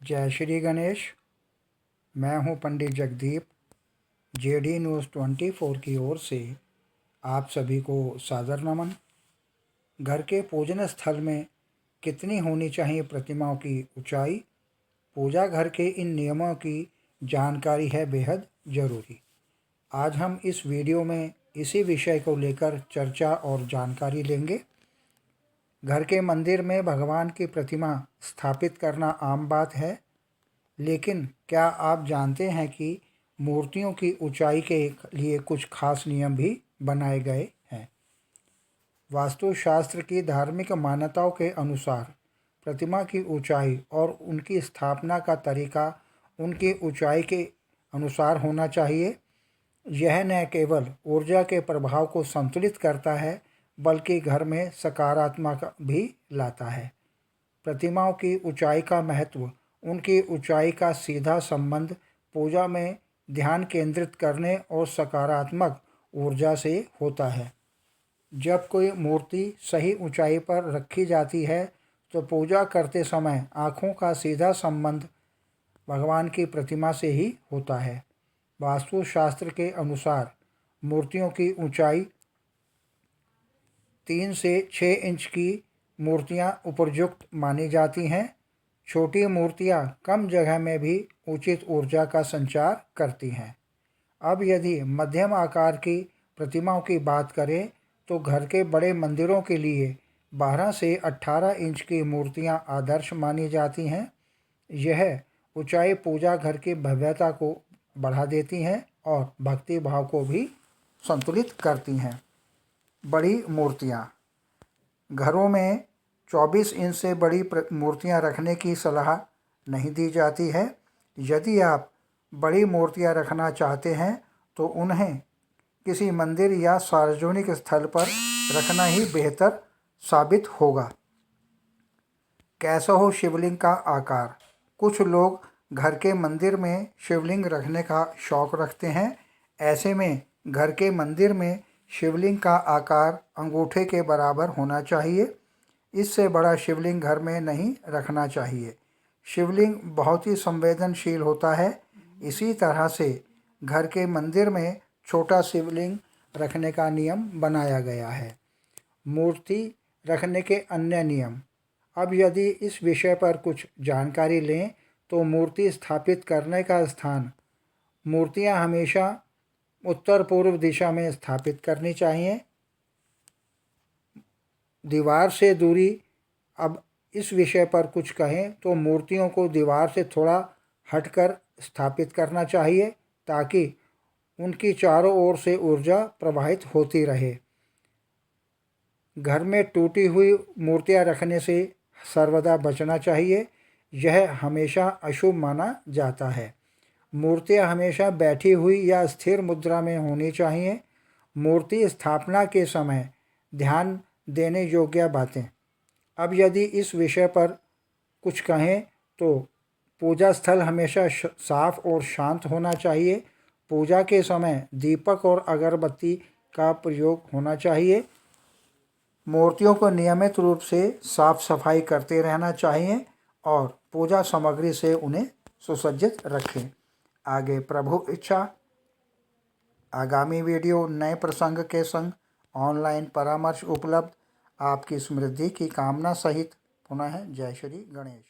जय श्री गणेश। मैं हूं पंडित जगदीप। जेडी न्यूज़ 24 की ओर से आप सभी को सादर नमन। घर के पूजन स्थल में कितनी होनी चाहिए प्रतिमाओं की ऊंचाई, पूजा घर के इन नियमों की जानकारी है बेहद ज़रूरी। आज हम इस वीडियो में इसी विषय को लेकर चर्चा और जानकारी लेंगे। घर के मंदिर में भगवान की प्रतिमा स्थापित करना आम बात है, लेकिन क्या आप जानते हैं कि मूर्तियों की ऊंचाई के लिए कुछ खास नियम भी बनाए गए हैं। वास्तुशास्त्र की धार्मिक मान्यताओं के अनुसार प्रतिमा की ऊंचाई और उनकी स्थापना का तरीका उनकी ऊंचाई के अनुसार होना चाहिए। यह न केवल ऊर्जा के प्रभाव को संतुलित करता है, बल्कि घर में सकारात्मक भी लाता है। प्रतिमाओं की ऊंचाई का महत्व उनकी ऊंचाई का सीधा संबंध पूजा में ध्यान केंद्रित करने और सकारात्मक ऊर्जा से होता है। जब कोई मूर्ति सही ऊंचाई पर रखी जाती है तो पूजा करते समय आँखों का सीधा संबंध भगवान की प्रतिमा से ही होता है। वास्तुशास्त्र के अनुसार मूर्तियों की ऊंचाई 3 से 6 इंच की मूर्तियां उपयुक्त मानी जाती हैं। छोटी मूर्तियां कम जगह में भी उचित ऊर्जा का संचार करती हैं। अब यदि मध्यम आकार की प्रतिमाओं की बात करें तो घर के बड़े मंदिरों के लिए 12 से 18 इंच की मूर्तियां आदर्श मानी जाती हैं। यह ऊंचाई पूजा घर की भव्यता को बढ़ा देती हैं और भक्ति भाव को भी संतुलित करती हैं। बड़ी मूर्तियां घरों में 24 इंच से बड़ी मूर्तियां रखने की सलाह नहीं दी जाती है। यदि आप बड़ी मूर्तियां रखना चाहते हैं तो उन्हें किसी मंदिर या सार्वजनिक स्थल पर रखना ही बेहतर साबित होगा। कैसा हो शिवलिंग का आकार। कुछ लोग घर के मंदिर में शिवलिंग रखने का शौक रखते हैं। ऐसे में घर के मंदिर में शिवलिंग का आकार अंगूठे के बराबर होना चाहिए। इससे बड़ा शिवलिंग घर में नहीं रखना चाहिए। शिवलिंग बहुत ही संवेदनशील होता है। इसी तरह से घर के मंदिर में छोटा शिवलिंग रखने का नियम बनाया गया है। मूर्ति रखने के अन्य नियम। अब यदि इस विषय पर कुछ जानकारी लें तो मूर्ति स्थापित करने का स्थान मूर्तियां हमेशा उत्तर पूर्व दिशा में स्थापित करनी चाहिए। दीवार से दूरी। अब इस विषय पर कुछ कहें तो मूर्तियों को दीवार से थोड़ा हटकर स्थापित करना चाहिए ताकि उनकी चारों ओर से ऊर्जा प्रवाहित होती रहे। घर में टूटी हुई मूर्तियां रखने से सर्वदा बचना चाहिए। यह हमेशा अशुभ माना जाता है। मूर्तियां हमेशा बैठी हुई या स्थिर मुद्रा में होनी चाहिए। मूर्ति स्थापना के समय ध्यान देने योग्य बातें। अब यदि इस विषय पर कुछ कहें तो पूजा स्थल हमेशा साफ और शांत होना चाहिए। पूजा के समय दीपक और अगरबत्ती का प्रयोग होना चाहिए। मूर्तियों को नियमित रूप से साफ सफाई करते रहना चाहिए और पूजा सामग्री से उन्हें सुसज्जित रखें। आगे प्रभु इच्छा। आगामी वीडियो नए प्रसंग के संग ऑनलाइन परामर्श उपलब्ध। आपकी समृद्धि की कामना सहित पुनः जय श्री गणेश।